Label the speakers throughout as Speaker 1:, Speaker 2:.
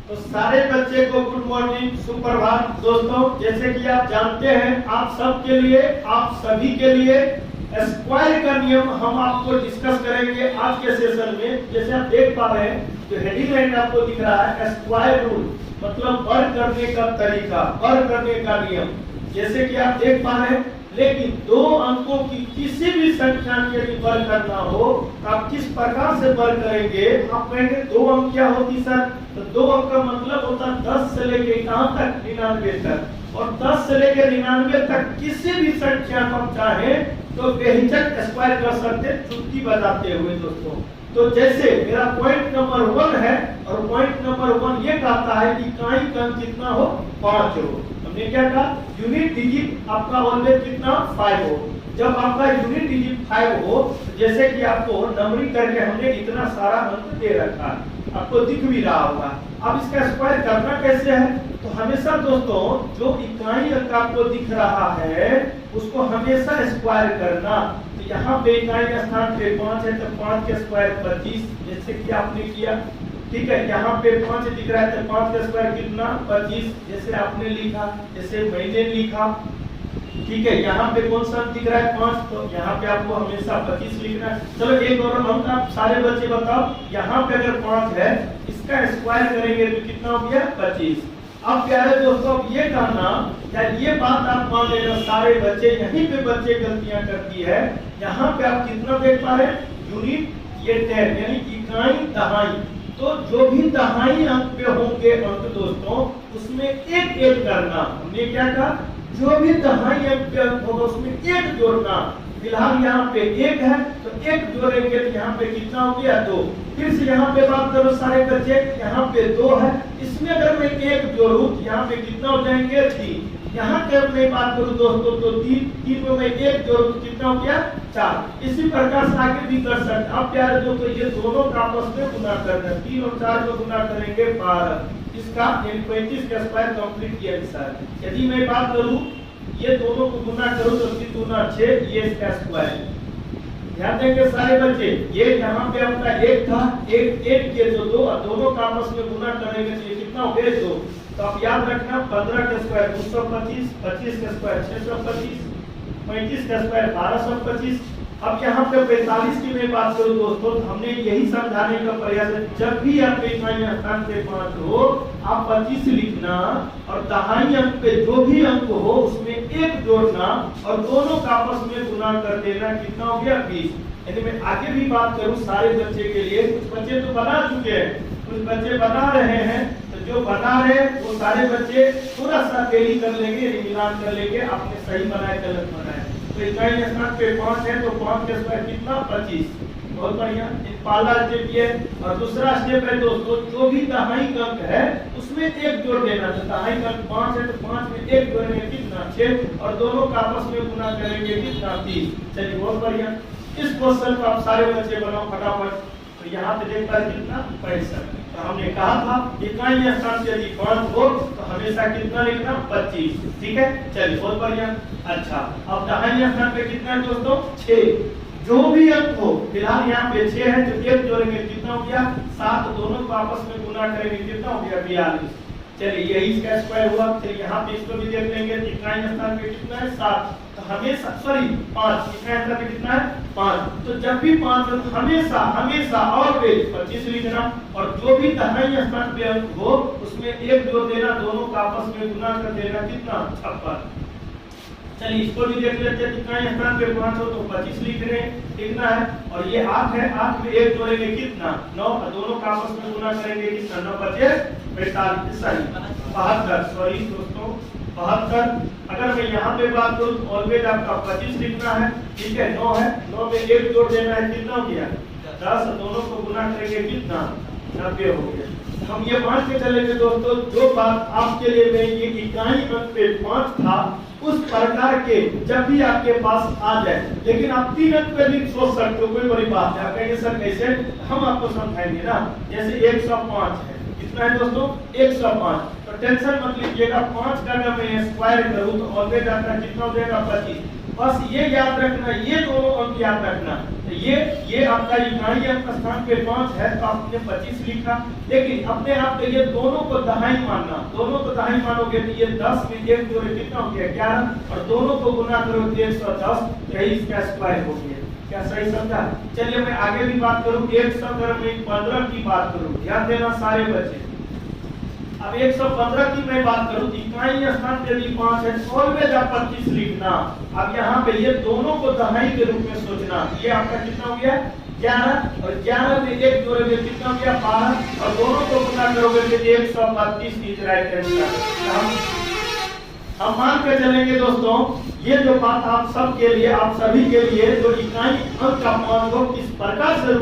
Speaker 1: तो सारे बच्चे को गुड मॉर्निंग, सुप्रभात दोस्तों। जैसे कि आप जानते हैं, आप सबके लिए, आप सभी के लिए स्क्वायर का नियम हम आपको डिस्कस करेंगे आज के सेशन में। जैसे आप देख पा रहे हैं, जो हेडिंग लाइन आपको दिख रहा है स्क्वायर रूल, मतलब वर्ग करने का तरीका, वर्ग करने का नियम। जैसे कि आप देख पा रहे हैं, लेकिन दो अंकों की किसी भी संख्या के लिए वर्ग करना हो, आप किस प्रकार से वर्ग करेंगे? आप कहेंगे दो अंक क्या होती सर? तो दो अंक का मतलब होता है 10 से लेके कहां तक? 99 तक। और 10 से लेके 99 तक किसी भी संख्या को हम चाहें तो बेहिचक स्क्वायर कर सकते, चुटकी बजाते हुए दोस्तों। तो जैसे मेरा पॉइंट नंबर 1 है और पॉइंट नंबर 1 ये कहता है कि इकाई अंक कितना हो? 5 हो। हमने क्या कहा? यूनिट डिजिट आपका ऑलवेज कितना? 5 हो। जब आपका यूनिट डिजिट 5 हो, जैसे कि आपको नंबरिंग करके हमने इतना सारा अंक दे रखा है, आपको दिख भी रहा होगा। अब इसका स्क्वायर करना कैसे है? तो हमेशा दोस्तों जो इकाई अंक आपको दिख रहा है उसको हमेशा स्क्वायर करना। तो यहाँ पे इकाई स्थान पे 5 है तो 5 के स्क्वायर 25, जैसे कि आपने किया। ठीक है, यहाँ पे 5 दिख रहा है तो 5 का स्क्वायर कितना? 25, जैसे आपने लिखा, जैसे मैंने लिखा। ठीक है, यहाँ पे कौन सा दिख रहा है? 5, तो यहाँ पे आपको हमेशा 25 लिखना है। चलो एक और अंक आप सारे बच्चे बताओ, यहाँ पे अगर 5 है, इसका स्क्वायर करेंगे तो कितना हो गया? 25। अब प्यारे दोस्तों, अब ये कहना या ये बात आप मान लेना, सारे बच्चे यहीं पे बच्चे गलतियां करती है। यहाँ पे आप कितना देख पा रहे हैं? यूनिट ये 10 यानी इकाई दहाई। तो जो भी दहाई अंक पे होंगे अंक दोस्तों, उसमें एक एक करना। हमने क्या कहा? जो भी दहाई अंक पे अंक होगा उसमें एक जोड़ना। फिलहाल यहाँ पे 1 है तो 1 जोड़ेंगे तो यहाँ पे कितना हो गया? 2। फिर से यहाँ पे बात करो सारे बच्चे, यहाँ पे 2 है, इसमें अगर मैं 1 जोड़ूं तो यहाँ पे कितना हो जाएंगे? 3। यहाँ पे मैं बात करूं दोस्तों तो 3 में मैं 1 जोड़ूं तो कितना हो गया? 4। इसी प्रकार से आगे भी कर सकते। अब प्यारे दोस्तों ये दोनों का आपस में गुना करना, 3 और 4 को गुना करेंगे 12, इसका 35 का स्क्वायर कंप्लीट किया सर। यदि मैं बात करूं ये दोनों को गुना करूं तो 3 दूना 6, ये इसका स्क्वायर। ध्यान देंगे सारे बच्चे, ये यहाँ पे आपका 1 था, 1 के जो 2, दोनों का आपस में गुना करेंगे तो ये कितना हो गया? 2। तो आप याद रखना 15 का स्क्वायर 225, 25 का स्क्वायर 625, 35 का स्क्वायर 1225। अब यहाँ पे 45 की मैं बात करूँ दोस्तों, तो हमने यही समझाने का प्रयास है, जब भी आपके इकाई स्थान पे 5 हो, आप 25 लिखना और दहाई अंक पे जो भी अंक हो उसमें 1 जोड़ना और दोनों का आपस में गुना कर देना। कितना हो गया? 20। यानी मैं आगे भी बात करूं सारे बच्चे के लिए, कुछ बच्चे तो बना चुके हैं, कुछ बच्चे बना रहे हैं, तो जो बना रहे हैं वो सारे बच्चे थोड़ा सा टेली कर लेंगे, मिलान कर लेंगे, आपने सही बनाया गलत बनाया। तो इकाई स्थान पे 5 है तो 5 का स्क्वायर कितना? 25। बहुत बढ़िया, पहला स्टेप ये। और दूसरा स्टेप है दोस्तों, जो भी दहाई अंक है उसमें 1 जोड़ देना। तो दहाई अंक 5 है तो 5 में 1 जोड़ेंगे कितना? 6, और दोनों का आपस में गुना करेंगे कितना? 30। चलिए बहुत बढ़िया, इस क्वेश्चन को आप सारे बच्चे बनाओ फटाफट। तो यहाँ पे देखता है कितना? 65। तो हमने कहा था इकाई स्थान से यदि 5 हो तो हमेशा कितना लिखना? 25। ठीक है, चलिए बहुत बढ़िया। अच्छा, अब दहाई स्थान पे कितना है दोस्तों? 6। जो भी अंक हो, फिलहाल यहाँ पे 6 है तो 1 जोड़ेंगे कितना हो गया? 7। दोनों को आपस में गुना करेंगे कितना हो गया? 42। चलिए यही इसका स्क्वायर हुआ। चलिए यहाँ पे इसको भी देख लेंगे, इकाई स्थान पे कितना है? 7। तो हमेशा 5 इकाई स्थान पे कितना है? 5। तो जब भी 5 हो हमेशा हमेशा ऑलवेज 25 लिखना और जो भी दहाई स्थान पे अंक हो उसमें 1 जोड़ देना, दोनों का आपस में गुना कर देना कितना? 56। चलिए इसको भी देख लेते हैं, इकाई स्थान पे 5 हो तो 25 लिखना है। और ये 8 है, 8 में 1 जोड़ेंगे कितना? 9, और दोनों का आपस में गुना करेंगे कितना? 9 बचे 45, सही 72। सॉरी दोस्तों 72। अगर मैं यहाँ पे बात करूँ तो ऑलवेज आपका 25 लिखना है। ठीक है, 9 है, 9 में 1 जोड़ देना है, कितना हो गया? 10। दोनों को गुना करेंगे कितना? 90 हो गया। हम ये मान के चलेंगे दोस्तों, जो बात आपके लिए मैं ये इकाई अंक पे 5 था उस प्रकार के जब भी आपके पास आ जाए, लेकिन आप 3 अंक पे भी सोच सकते हो, कोई बड़ी बात है। आप कहेंगे सर कैसे? हम आपको समझाएंगे ना। जैसे 105 है, कितना है दोस्तों? 105। तो टेंशन मत लीजिएगा, 5 का अगर मैं स्क्वायर करूं तो ऑलवेज आपका कितना हो जाएगा? 25। बस ये याद रखना, ये दोनों अंक याद रखना। तो ये आपका इकाई अंक स्थान पे 5 है तो आपने 25 लिखा, लेकिन अपने आप में ये दोनों को दहाई मानना, दोनों को दहाई मानोगे तो ये 10 में 1 जोड़े कितना हो गया 11, और दोनों को गुना करो 110, यही इसका स्क्वायर हो गया। क्या सही समझा? चलिए मैं आगे भी बात करूं, 100 अगर मैं 15 की बात करूं, ध्यान देना सारे बच्चे। अब 115 की मैं बात करूं, इकाई स्थान पे यदि 5 है ऑलवेज आप 25 लिखना। अब यहाँ पे ये दोनों को दहाई के रूप में सोचना, ये आपका कितना हो गया 11, और 11 में 1 जोड़ोगे कितना हो गया 12, और दोनों को गुना करोगे तो 132 इज राइट आंसर। हम मान के चलेंगे दोस्तों, ये जो बात आप सब के लिए, आप सभी के लिए, जो इकाई अंक का मान को किस प्रकार से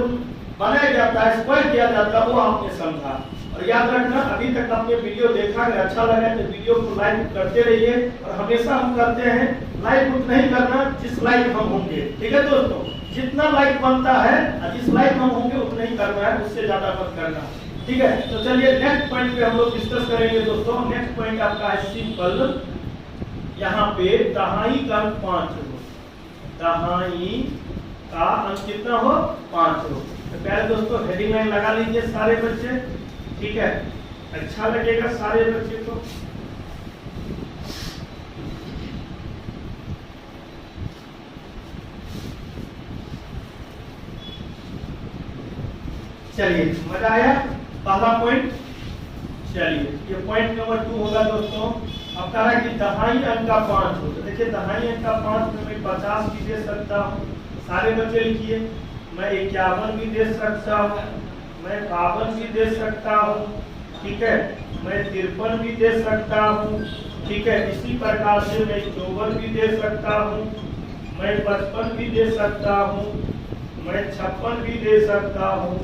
Speaker 1: बनाया जाता है, स्क्वायर किया जाता है, वो आपने समझा। और याद रखना, अभी तक आपने वीडियो देखा, अगर अच्छा लगा तो वीडियो को लाइक करते रहिए, और हमेशा हम करते हैं लाइक उतना ही करना जिस लाइक हम होंगे, ठीक है दोस्तों? जितना लाइक बनता है, जिस लाइक हम होंगे उतना ही करना है, उससे ज्यादा मत करना, ठीक है? तो चलिए नेक्स्ट पॉइंट पे हम लोग डिस्कस करेंगे दोस्तों। नेक्स्ट पॉइंट आपका है सिंपल, यहाँ पे दहाई का 5 हो, दहाई का अंक कितना हो 5 हो। तो पहले दोस्तों हेडिंग लाइन लगा लीजिए सारे बच्चे, ठीक है? अच्छा लगेगा सारे बच्चे को। चलिए मजा आया पहला पॉइंट। चलिए ये पॉइंट नंबर 2 होगा दोस्तों। अब कह रहा है कि दहाई अंक का 5 हो, तो देखिए दहाई अंक का 5 में मैं 50 भी दे सकता हूँ, सारे बच्चे लिखिए। मैं 51 भी दे सकता हूँ, मैं 52 भी दे सकता हूँ, ठीक है? मैं 53 भी दे सकता हूँ, ठीक है? इसी प्रकार से मैं 54 भी दे सकता हूँ, मैं 55 भी दे सकता हूँ, मैं 56 भी दे सकता हूँ,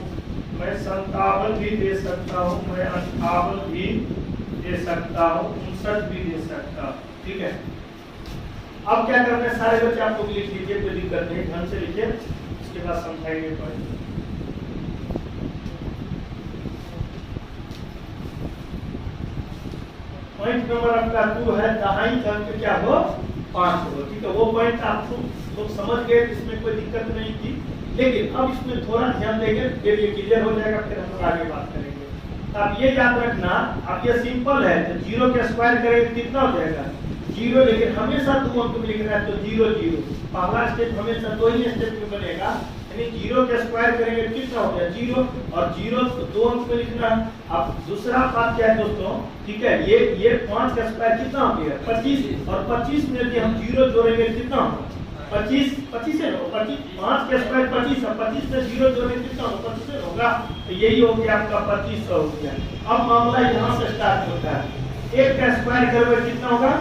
Speaker 1: मैं 57 भी दे सकता हूँ, मैं 58 भी दे सकता हूँ, 59 भी दे सकता हूँ, ठीक है? अब क्या करना है सारे बच्चे, आप लोग लिख लीजिए, कोई दिक्कत नहीं, ढंग से लिखिए, उसके बाद समझाएंगे पॉइंट। पॉइंट नंबर आपका 2 है, दहाई का अंक क्या हो 5 हो, ठीक है? वो पॉइंट आप लोग समझ गए, इसमें कोई दिक्कत नहीं थी, लेकिन अब इसमें थोड़ा ध्यान देंगे, फिर ये क्लियर हो जाएगा, फिर हम लोग आगे बात करेंगे। अब ये याद रखना, अब ये सिंपल है, तो 0 के स्क्वायर करेंगे कितना हो जाएगा 0, लेकिन हमेशा 2 अंक में लिखना है, तो 0 0। पहला स्टेप हमेशा 2 ही स्टेप में बनेगा, यानी 0 के स्क्वायर करेंगे कितना हो गया 0, और 0 2 अंक में लिखना। अब दूसरा बात क्या है दोस्तों, ठीक है? ये 5 का स्क्वायर कितना हो गया 25, और 25 में यदि हम 0 जोड़ेंगे कितना होगा 25, 25 है ना, 25 5 का स्क्वायर 25, और 25 में 0 जोड़ेंगे कितना होगा 25 होगा, तो यही हो गया आपका 2500 हो गया। अब मामला यहाँ से स्टार्ट होता है, 1 का स्क्वायर करोगे कितना होगा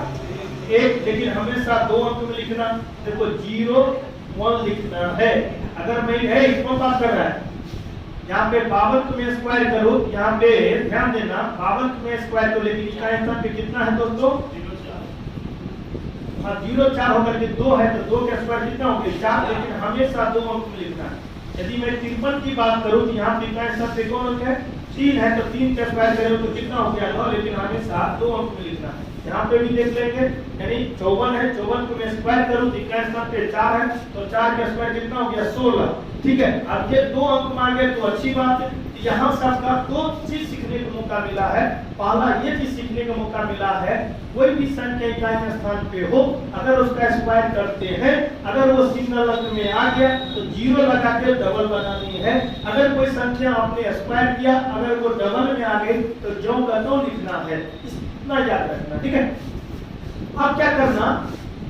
Speaker 1: 1, लेकिन हमेशा 2 अंक में लिखना, देखो 0 1 लिखना है। अगर मैं है इसको बात कर रहा है, यहाँ पे 52 में स्क्वायर करो, यहाँ पे ध्यान देना 52 में स्क्वायर को, लेकिन इसका आंसर पे कितना है दोस्तों 0 4 होकर के 2 है, तो 2 का स्क्वायर कितना हो गया 4, लेकिन हमेशा 2 अंक में लिखना है। यदि मैं 53 की बात करूं तो यहाँ पे आंसर पे कौन अंक है 3 है, तो 3 का स्क्वायर करें तो कितना हो गया 9, लेकिन हमेशा 2 अंक में लिखना है। यहाँ पे भी देख लेंगे, यानी 54 है, 54 को मैं स्क्वायर करूं तो इसका आंसर पे 4 है, तो 4 का स्क्वायर कितना हो गया 16, ठीक है? अब ये 2 अंक मांगे तो अच्छी बात है। यहाँ से आपका 2 चीज सीखने को मौका मिला है। पहला ये चीज सीखने का मौका मिला है, कोई भी संख्या इकाई स्थान पे हो, अगर उसका स्क्वायर करते हैं, अगर वो सिंगल अंक में आ गया तो 0 लगा के डबल बनानी है। अगर कोई संख्या आपने स्क्वायर किया, अगर वो डबल में आ गई तो जो का तो लिखना है, इतना याद रखना, ठीक है? अब क्या करना,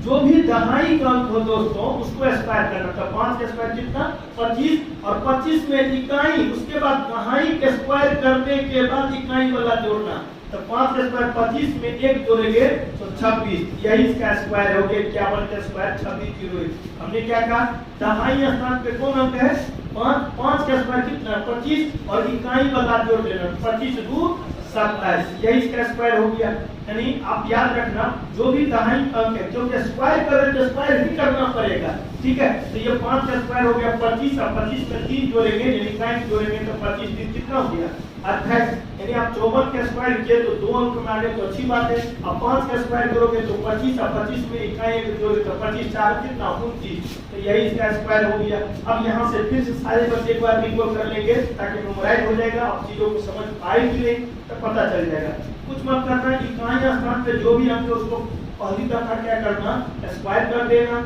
Speaker 1: जो भी दहाई का अंक हो दोस्तों उसको स्क्वायर करना। तो 5 का स्क्वायर कितना 25, और 25 में इकाई, उसके बाद दहाई के स्क्वायर करने के बाद इकाई वाला जोड़ना। तो 5 का स्क्वायर 25 में 1 जोड़ेंगे तो 26, यही इसका स्क्वायर हो गया 51 का स्क्वायर 26 हमने क्या कहा दहाई स्थान पे कौन अंक है 5, 5 का स्क्वायर कितना 25, और इकाई वाला जोड़ देना 25 2 27, यही इसका स्क्वायर हो गया। यानी आप याद रखना, जो भी दहाई अंक है क्योंकि स्क्वायर करें तो स्क्वायर ही करना पड़ेगा, ठीक है? तो ये 5 का स्क्वायर हो गया 25, और 25 में 3 जोड़ेंगे यानी 5 जोड़ेंगे तो 25 3 कितना हो गया 28, यानी आप 54 का स्क्वायर किए तो 2 अंक में आ गए तो अच्छी बात है। अब 5 का स्क्वायर करोगे तो 25, और 25 में इकाई जोड़े तो 25 4 कितना 29, तो यही इसका स्क्वायर हो गया। अब यहाँ से फिर से सारे बच्चे एक बार रिकॉल कर लेंगे ताकि मेमोराइज हो जाएगा, अब चीजों को समझ आएगी नहीं तो पता चल जाएगा। कुछ मत करना, इकाई स्थान पे जो भी अंक है उसको पहली दफा क्या करना, स्क्वायर कर देना।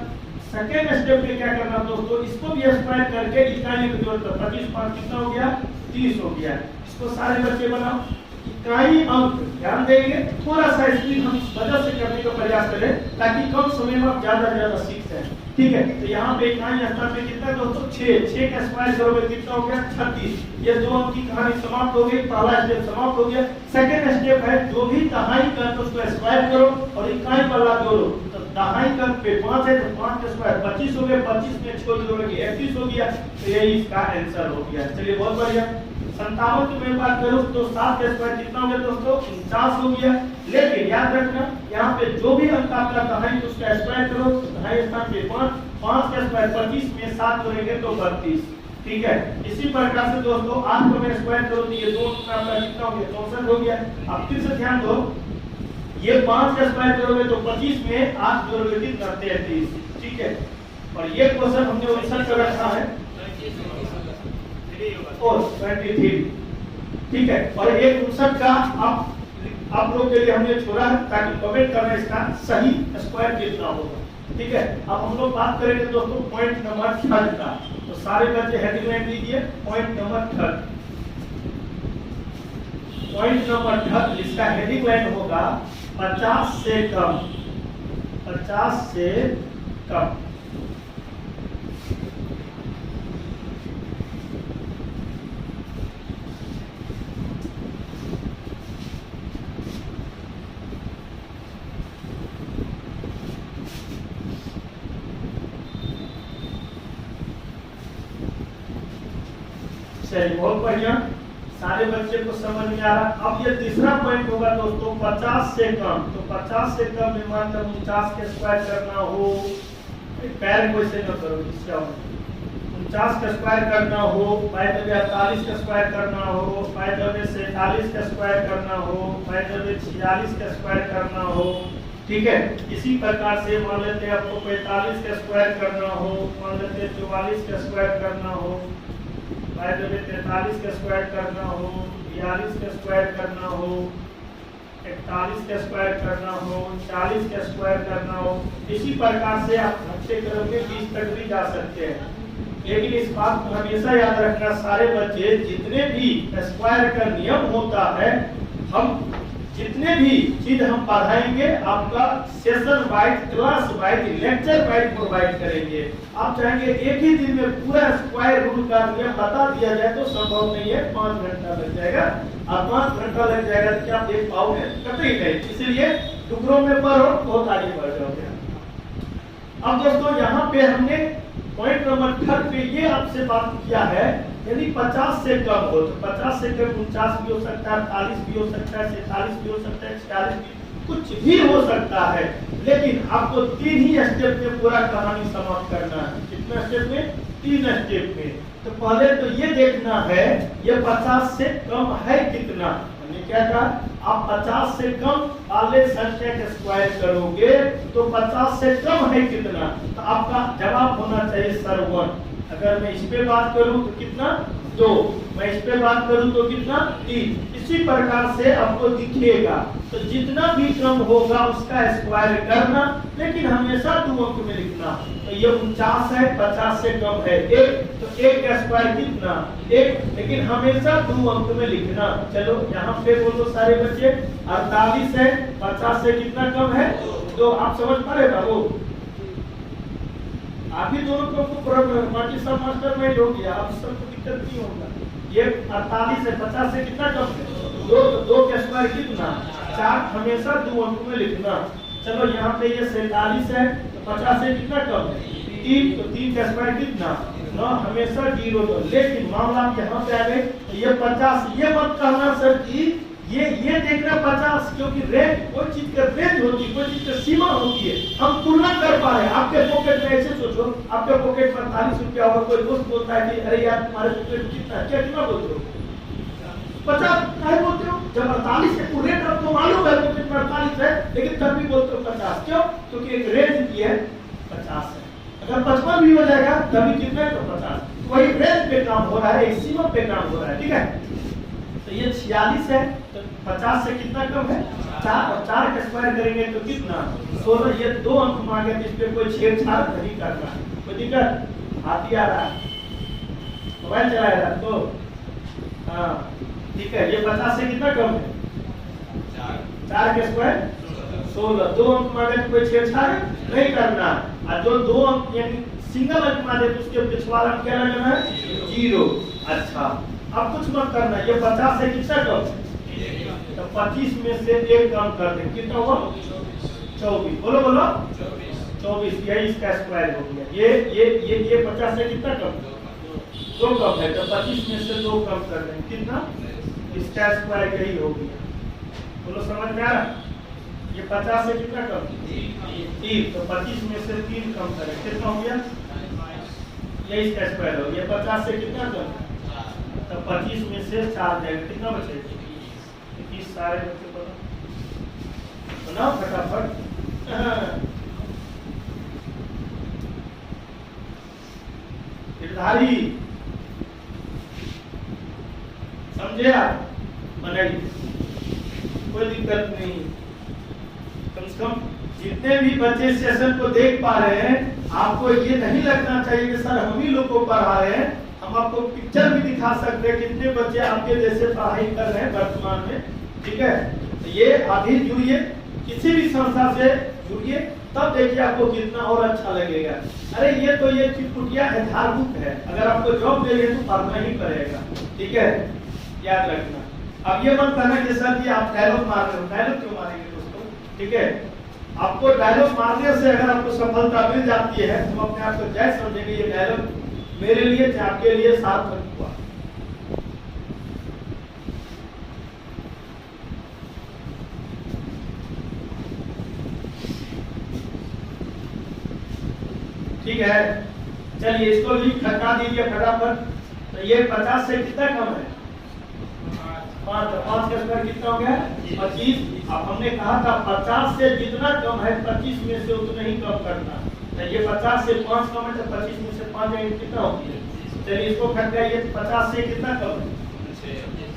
Speaker 1: सेकेंड स्टेप में क्या करना दोस्तों, इसको भी स्क्वायर करके इकाई की जरूरत है। 25 5 कितना हो गया 30 हो गया। इसको सारे बच्चे बनाओ। इकाई अंक ध्यान देंगे, थोड़ा सा स्पीड हम वजह से करने का प्रयास करें ताकि कम समय में आप ज्यादा सीख जाए। ठीक है, तो यहाँ पे इकाई स्थान पे कितना दोस्तों 6 का स्क्वायर करोगे कितना हो गया 36। ये 2 अंक की कहानी समाप्त हो गई, पहला स्टेप समाप्त हो गया। सेकेंड स्टेप है जो भी दहाई का उसको स्क्वायर करो और इकाई वाला जोड़ो। तो दहाई का पे 5 है तो 5 का स्क्वायर 25 हो गया, 25 में 6 जोड़ोगे 31 हो गया, तो यही इसका आंसर हो गया। चलिए बहुत बढ़िया। 57 की मैं बात करूं तो 7 का स्क्वायर कितना हो गया दोस्तों 49 हो गया। लेकिन याद रखना यहाँ पे जो भी अंक आपका दहाई उसका स्क्वायर करो, दहाई स्थान पे 5 का स्क्वायर 25 में 7 जोड़ेंगे तो 32। ठीक है, इसी प्रकार से दोस्तों 8 को मैं स्क्वायर करूं तो ये 2 का आपका कितना हो गया 64 हो गया। अब फिर से ध्यान दो, ये 5 का स्क्वायर करोगे तो 25 में 8 जोड़ोगे कितना 33। ठीक है, और ये क्वेश्चन हमने आंसर कर रखा है और 23। ठीक है, और एक 59 का आप लोग के लिए हमने छोड़ा है ताकि कमेंट करना इसका सही स्क्वायर कितना होगा। ठीक है, अब हम लोग बात करेंगे दोस्तों पॉइंट नंबर 3 का। तो सारे बच्चे हेडिंग लाइन लीजिए, पॉइंट नंबर 3। पॉइंट नंबर 3 इसका हेडिंग लाइन होगा 50 से कम, 50 से कम। चलिए बहुत बढ़िया, सारे बच्चे को समझ में आ रहा। अब ये तीसरा पॉइंट होगा दोस्तों 50 से कम। तो 50 से कम में मान लो 49 के स्क्वायर करना हो, पैर को ऐसे न करो, 49 का स्क्वायर करना हो, 48 का स्क्वायर करना हो, 47 का स्क्वायर करना हो, 46 का स्क्वायर करना हो। ठीक है, इसी प्रकार से मान लेते हैं आपको 45 का स्क्वायर करना हो, मान लेते हैं 44 का स्क्वायर करना हो, 43 का स्क्वायर करना हो, 42 का स्क्वायर करना हो, 41 का स्क्वायर करना हो, 40 का स्क्वायर करना हो। इसी प्रकार से आप अच्छे क्रम में 20 तक भी जा सकते हैं। लेकिन इस बात को हमेशा याद रखना, सारे बच्चे जितने भी स्क्वायर का नियम होता है, हम जितने भी चीज हम पढ़ाएंगे आपका session wise, class wise, lecture wise provide करेंगे। आप चाहेंगे एक ही दिन में पूरा स्क्वायर रूल का नियम बता दिया जाए तो संभव नहीं है, 5 घंटा लग जाएगा। और 5 घंटा लग जाएगा तो क्या आप देख पाओगे, कतई नहीं। इसलिए टुकड़ों में पढ़ो, बहुत आगे बढ़ जाओगे। अब दोस्तों यहाँ पे हमने पॉइंट नंबर 3 पे ये आपसे बात किया है, यदि 50 से कम हो तो 50 से कम 49 भी हो सकता है, 48 भी हो सकता है, 47 भी हो सकता है, 46 भी, कुछ भी हो सकता है। लेकिन आपको 3 ही स्टेप में पूरा कहानी समाप्त करना है। कितना स्टेप में? 3 स्टेप में। तो पहले तो ये देखना है ये 50 से कम है कितना। हमने क्या कहा, आप 50 से कम वाले संख्या का स्क्वायर करोगे तो 50 से कम है कितना, तो आपका जवाब होना चाहिए सर 1। अगर मैं इस पे बात करूं तो कितना 2, मैं इस पे बात करूं तो कितना 3। इसी प्रकार से आपको दिखेगा। तो जितना भी कम होगा उसका स्क्वायर करना, लेकिन हमेशा 2 अंक में लिखना। तो ये 49 है, 50 से कम है 1, तो 1 का स्क्वायर कितना 1, लेकिन हमेशा 2 अंक में लिखना। चलो यहाँ पे बोलो सारे बच्चे, 48 है, 50 से कितना कम है 2। आप समझ पा रहे बाबू? आप ही दोनों को बाकी सब मास्टर में हो गया, अब सबको दिक्कत नहीं होगा। ये 48 है, 50 से कितना कम है 2 का स्क्वायर कितना 4, हमेशा 2 अंक में लिखना। चलो यहाँ पे ये 47 है तो 50 से कितना कम है 3, तो 3 का स्क्वायर कितना 9, हमेशा 0 2। लेकिन मामला यहाँ पे आ गए तो ये 50, ये मत कहना सर कि ये देखना 50, क्योंकि रेंज कोई चीज का रेंज होती है, कोई चीज का सीमा होती है। हम तुलना कर पा रहे हैं। आपके पॉकेट में ऐसे सोचो, आपके पॉकेट में 48 रुपया होगा, कोई दोस्त बोलता है कि अरे यार तुम्हारे पॉकेट में कितना, क्या कितना बोलते हो 50 काहे बोलते हो? जब 48 एक्यूरेट आपको मालूम है तो कितना 48 है, लेकिन तब भी बोलते हो 50। क्यों? क्योंकि एक रेंज की है 50 है। अगर 55 भी हो जाएगा तभी कितना तो 50। तो वही रेंज पे काम हो रहा है, एक सीमा पे काम हो रहा है, ठीक है। तो ये 46 है, तो 50 से कितना कम है 4, और 4 का स्क्वायर करेंगे तो कितना 16। ये 2 अंक मांगे तो इस पे कोई छेड़छाड़ नहीं करना, कोई दिक्कत? हाथी आ रहा है, मोबाइल चला रहा है तो हाँ ठीक है। ये 50 से कितना कम है 4 का स्क्वायर 16। 2 अंक मांगे तो कोई छेड़छाड़ नहीं करना, और जो 2 अंक यानी सिंगल अंक मांगे तो उसके पिछवाड़ा अंक क्या लगाना है 0। अच्छा अब कुछ मत करना, ये 50 से कितना कम है तो 25 में से 1 कम कर दें, कितना हुआ 24। बोलो बोलो 24, यही इसका स्क्वायर हो गया। ये 50 से कितना कम 2 कम है, तो 25 में से 2 कम कर दें, कितना इसका स्क्वायर यही हो गया। बोलो समझ में आ रहा? ये 50 से कितना कम 3, तो 25 में से 3 कम करें, कितना हो गया ये इसका स्क्वायर हो गया। 50 से कितना कम तो 25 में से 4 जाएगा, कितना बचेगा 21। सारे बच्चे बनाओ फटाफट। निर्धारी समझे आप? बनाइए, कोई दिक्कत नहीं। कम से कम जितने भी बच्चे सेशन को देख पा रहे हैं, आपको ये नहीं लगना चाहिए कि सर हम ही लोग को पढ़ा रहे हैं। हम आपको पिक्चर भी दिखा सकते हैं कितने बच्चे आपके जैसे पढ़ाई कर रहे हैं वर्तमान में, ठीक है। तो ये अभी जुड़िए, किसी भी संस्था से जुड़िए, तब देखिए आपको कितना और अच्छा लगेगा। अरे ये तो ये चिटपुटिया आधारभूत है, अगर आपको जॉब चाहिए तो पढ़ना ही पड़ेगा, ठीक है, याद रखना। अब ये मत कहना कि सर जी आप डायलॉग मार रहे हो। डायलॉग क्यों मारेंगे दोस्तों, ठीक है। आपको डायलॉग मारने से अगर आपको सफलता मिल जाती है तो अपने आप को जय समझेंगे, ये डायलॉग मेरे लिए आपके लिए सार्थक हुआ। ठीक है, चलिए इसको भी हटा दीजिए फटाफट। तो ये 50 से कितना कम है 5, तो 5 का स्क्वायर कितना हो गया 25। अब हमने कहा था 50 से जितना कम है 25 में से उतना ही कम करना। तो ये 50 से 5 कम है तो 25 में से 5 जाएंगे, कितना होती है। चलिए इसको घट गया, ये 50 से कितना कम है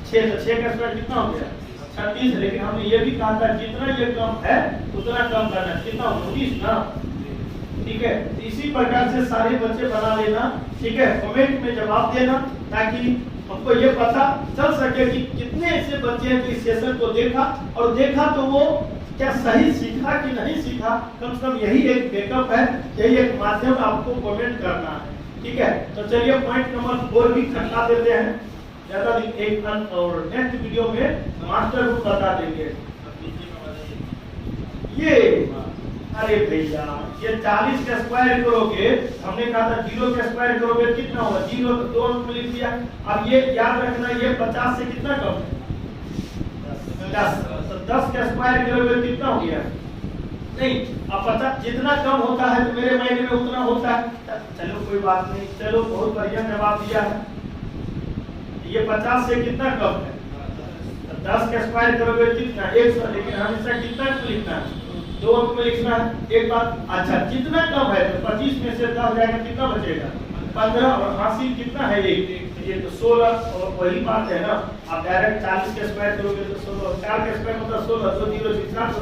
Speaker 1: 6, तो 6 का स्क्वायर कितना हो गया 36। लेकिन हमने ये भी कहा था जितना ये कम है उतना कम करना, कितना 19 ना, ठीक है। इसी प्रकार से सारे बच्चे बना लेना, ठीक है। कमेंट में जवाब देना ताकि हमको ये पता चल सके कि कितने ऐसे बच्चे हैं जो इस सेशन को देखा, और देखा तो वो क्या सही सीखा कि नहीं सीखा। कम से कम यही एक बैकअप है, यही एक माध्यम आपको कमेंट करना है, ठीक है। तो चलिए पॉइंट नंबर 4 भी खटका देते हैं, ज्यादा एक अंक, और नेक्स्ट वीडियो में मास्टर रूल बता देंगे। ये अरे भैया ये 40 का स्क्वायर करोगे, हमने कहा था 0 का स्क्वायर करोगे कितना होगा 0, तो 2 अंक में लिख दिया। अब ये याद रखना ये 50 से कितना कम है 10, तो 10 का स्क्वायर करोगे कितना हो गया नहीं। अब 50 जितना कम होता है तो मेरे मायने में उतना होता है। चलो कोई बात नहीं, चलो बहुत बढ़िया जवाब दिया है। ये 50 से कितना कम है तो 10 का स्क्वायर करोगे कितना 100, लेकिन हमेशा कितना लिखना है 2 अंक में लिखना है। एक बात अच्छा, जितना कम है तो 25 में से 10 जाएगा, कितना बचेगा 15, और हासिल कितना है ये तो 16। और वही बात है ना, आप डायरेक्ट 40 का स्क्वायर करोगे तो 16, 4 का स्क्वायर मतलब 16, तो 0 से 4,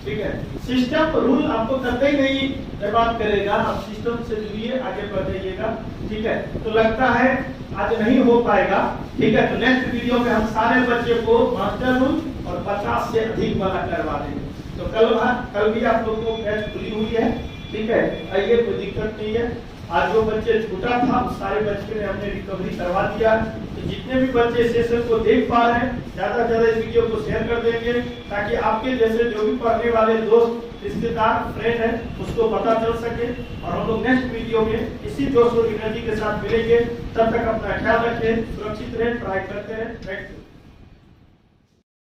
Speaker 1: ठीक है। सिस्टम रूल आपको कतई नहीं बर्बाद करेगा, आप सिस्टम से जुड़िए, आगे बढ़ जाइएगा, ठीक है। तो लगता है आज नहीं हो पाएगा, ठीक है। तो नेक्स्ट वीडियो में हम सारे बच्चे को मास्टर रूल और 50 से अधिक वाला करवा देंगे। तो कल भी आप लोगों को बैच खुली हुई है, ठीक है, आइए, कोई दिक्कत नहीं है। आज जो बच्चे छूटा था उस सारे बच्चे ने हमने रिकवरी करवा दिया। तो जितने भी बच्चे सेशन को देख पा रहे हैं, ज्यादा से ज्यादा इस वीडियो को शेयर कर देंगे ताकि आपके जैसे जो भी पढ़ने वाले दोस्त रिश्तेदार फ्रेंड है उसको पता चल सके। और हम लोग नेक्स्ट वीडियो में इसी जोश और एनर्जी के साथ मिलेंगे। तब तक अपना ख्याल रखें, सुरक्षित रहें, पढ़ाई करते रहें। Thank you.